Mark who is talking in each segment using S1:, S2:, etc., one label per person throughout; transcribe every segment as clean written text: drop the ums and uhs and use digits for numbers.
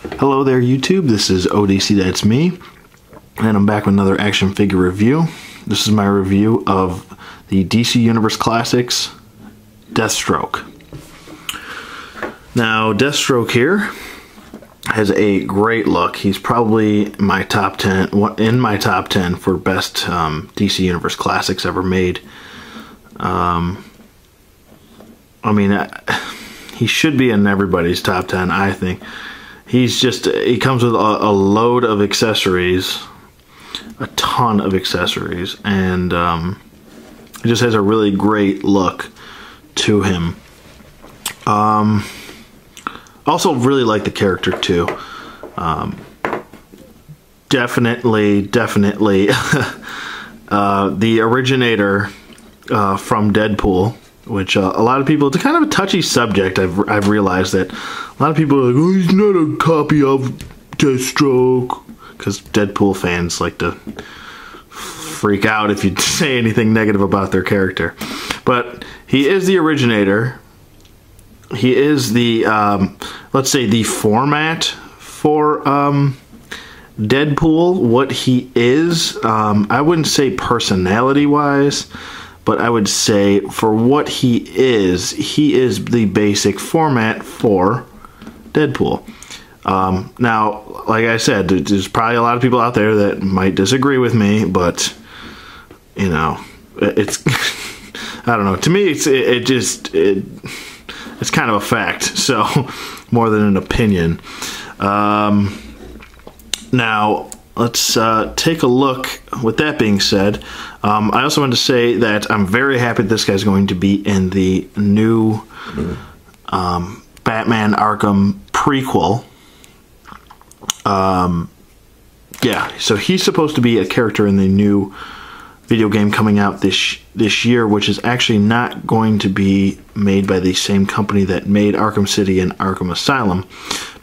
S1: Hello there YouTube, this is ODC, that's me, and I'm back with another action figure review. This is my review of the DC Universe Classics Deathstroke. Now Deathstroke here has a great look. He's probably my top 10, in my top 10 for best DC Universe Classics ever made. I mean, he should be in everybody's top 10, I think. He comes with a load of accessories, a ton of accessories, and it just has a really great look to him. Also really like the character too. Definitely the originator from Deadpool, which a lot of people, it's kind of a touchy subject. I've realized that a lot of people are like, oh, he's not a copy of Deathstroke, because Deadpool fans like to freak out if you say anything negative about their character. But he is the originator. He is the, let's say, the format for Deadpool. What he is, I wouldn't say personality-wise, but I would say for what he is the basic format for Deadpool. Now, like I said, there's probably a lot of people out there that might disagree with me, but, you know, it's, I don't know, to me, it's kind of a fact, so, more than an opinion. Now, let's take a look. With that being said, I also want to say that I'm very happy this guy's going to be in the new Batman Arkham prequel. Yeah, so he's supposed to be a character in the new video game coming out this year, which is actually not going to be made by the same company that made Arkham City and Arkham Asylum,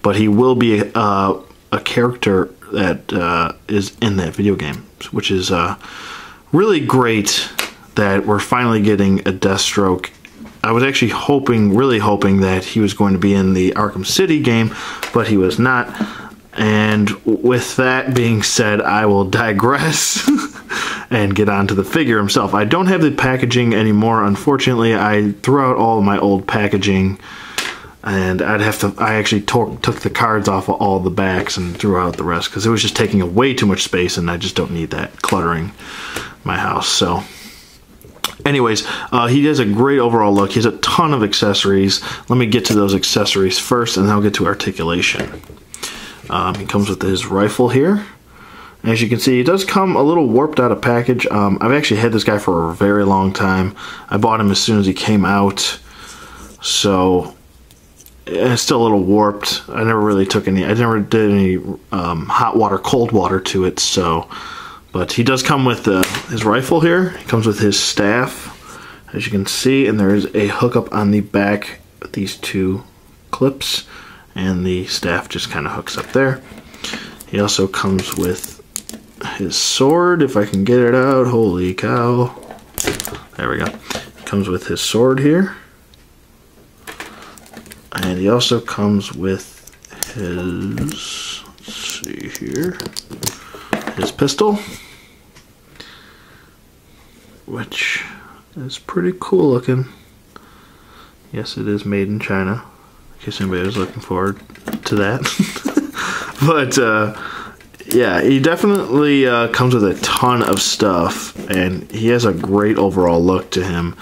S1: but he will be a character that is in that video game, which is really great that we're finally getting a Deathstroke. I was actually really hoping that he was going to be in the Arkham City game, but he was not. And with that being said, I will digress and get on to the figure himself. I don't have the packaging anymore, unfortunately. I threw out all of my old packaging, and I actually took the cards off of all the backs and threw out the rest because it was just taking way too much space, and I just don't need that cluttering my house. So anyways, he has a great overall look. He has a ton of accessories. Let me get to those accessories first, and then I'll get to articulation. He comes with his rifle here. As you can see, he does come a little warped out of package. I've actually had this guy for a very long time. I bought him as soon as he came out, so it's still a little warped. I never did any hot water, cold water to it, so. But he does come with his rifle here. He comes with his staff, as you can see, and there is a hookup on the back with these two clips, and the staff just kind of hooks up there. He also comes with his sword, if I can get it out. Holy cow. There we go. He comes with his sword here. And he also comes with his, let's see here, his pistol, which is pretty cool looking. Yes, it is made in China, in case anybody was looking forward to that. But yeah, he definitely comes with a ton of stuff, and he has a great overall look to him.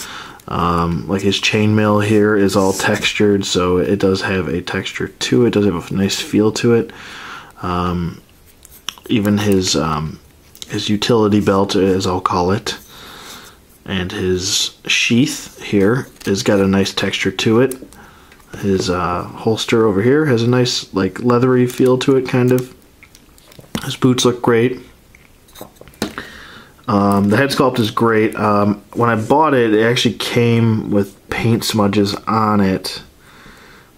S1: Like his chainmail here is all textured, so it does have a texture to it. It does have a nice feel to it. Even his utility belt, as I'll call it, and his sheath here has got a nice texture to it. His holster over here has a nice, like, leathery feel to it, kind of. His boots look great. The head sculpt is great. When I bought it, it actually came with paint smudges on it,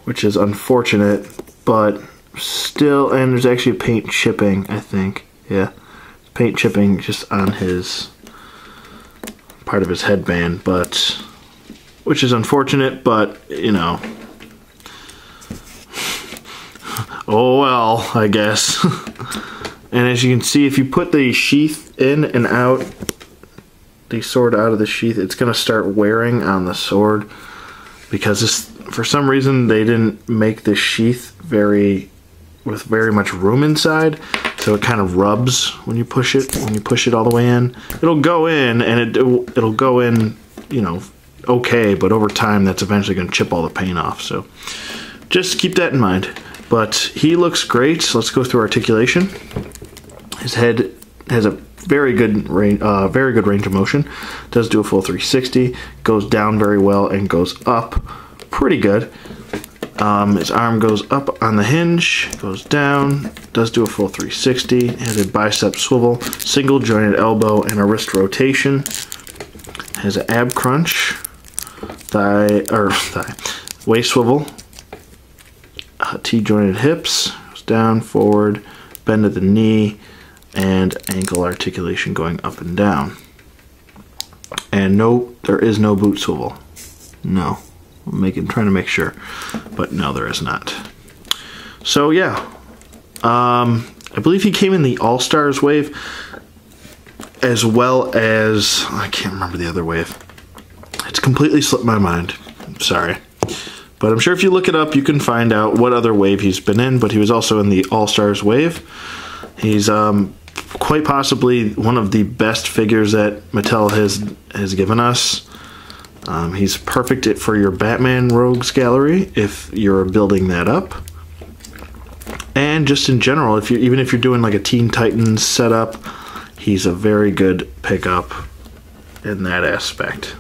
S1: which is unfortunate, but still, and there's actually paint chipping, I think. Yeah, paint chipping just on his part of his headband, but which is unfortunate, but you know, Oh well, I guess. And as you can see, if you put the sheath in and out, the sword out of the sheath, it's going to start wearing on the sword, because this, for some reason they didn't make the sheath with very much room inside, so it kind of rubs when you push it. When you push it all the way in, it'll go in, and it'll go in, you know, okay, but over time that's eventually going to chip all the paint off. So just keep that in mind. But he looks great. So let's go through articulation. His head has a very good range of motion. Does do a full 360. Goes down very well and goes up pretty good. His arm goes up on the hinge, goes down, does do a full 360. Has a bicep swivel, single jointed elbow, and a wrist rotation. Has an ab crunch, waist swivel, T-jointed hips, goes down, forward, bend at the knee, and ankle articulation going up and down. And no, there is no boot swivel. No, trying to make sure, but no, there is not. So yeah, I believe he came in the All-Stars wave, as well as, I can't remember the other wave. It's completely slipped my mind. I'm sorry. But I'm sure if you look it up, you can find out what other wave he's been in, but he was also in the All-Stars wave. He's quite possibly one of the best figures that Mattel has given us. He's perfect for your Batman Rogues gallery if you're building that up. And just in general, even if you're doing like a Teen Titans setup, he's a very good pickup in that aspect.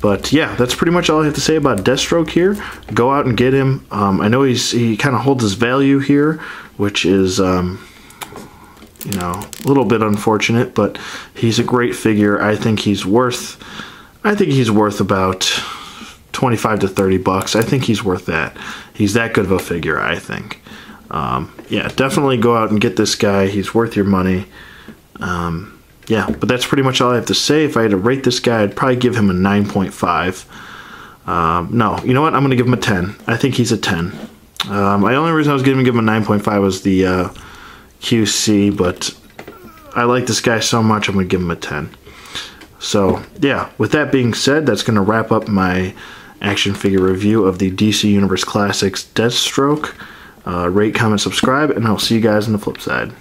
S1: But yeah, that's pretty much all I have to say about Deathstroke here. Go out and get him. I know he kind of holds his value here, which is you know, a little bit unfortunate, but he's a great figure. I think he's worth about 25 to 30 bucks. I think he's worth that. He's that good of a figure, I think. Yeah, definitely go out and get this guy. He's worth your money. Yeah, but that's pretty much all I have to say. If I had to rate this guy, I'd probably give him a 9.5. No, you know what? I'm going to give him a 10. I think he's a 10. My only reason I was going to give him a 9.5 was the QC, but I like this guy so much, I'm going to give him a 10. So, yeah, with that being said, that's going to wrap up my action figure review of the DC Universe Classics Deathstroke. Rate, comment, subscribe, and I'll see you guys on the flip side.